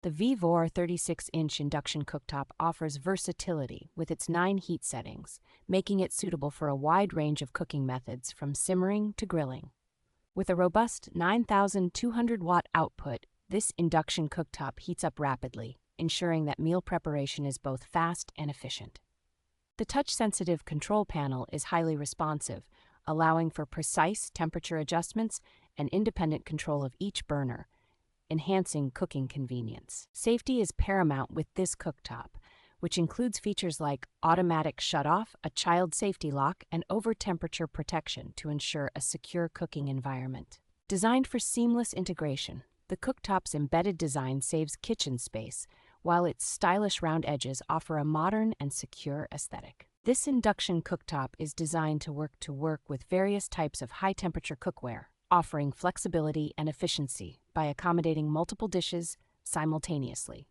The VEVOR 36-inch induction cooktop offers versatility with its 9 heat settings, making it suitable for a wide range of cooking methods from simmering to grilling. With a robust 9,200-watt output, this induction cooktop heats up rapidly, ensuring that meal preparation is both fast and efficient. The touch-sensitive control panel is highly responsive, allowing for precise temperature adjustments and independent control of each burner, enhancing cooking convenience. Safety is paramount with this cooktop, which includes features like automatic shutoff, a child safety lock, and over-temperature protection to ensure a secure cooking environment. Designed for seamless integration, the cooktop's embedded design saves kitchen space, while its stylish round edges offer a modern and secure aesthetic. This induction cooktop is designed to work with various types of high-temperature cookware, offering flexibility and efficiency by accommodating multiple dishes simultaneously.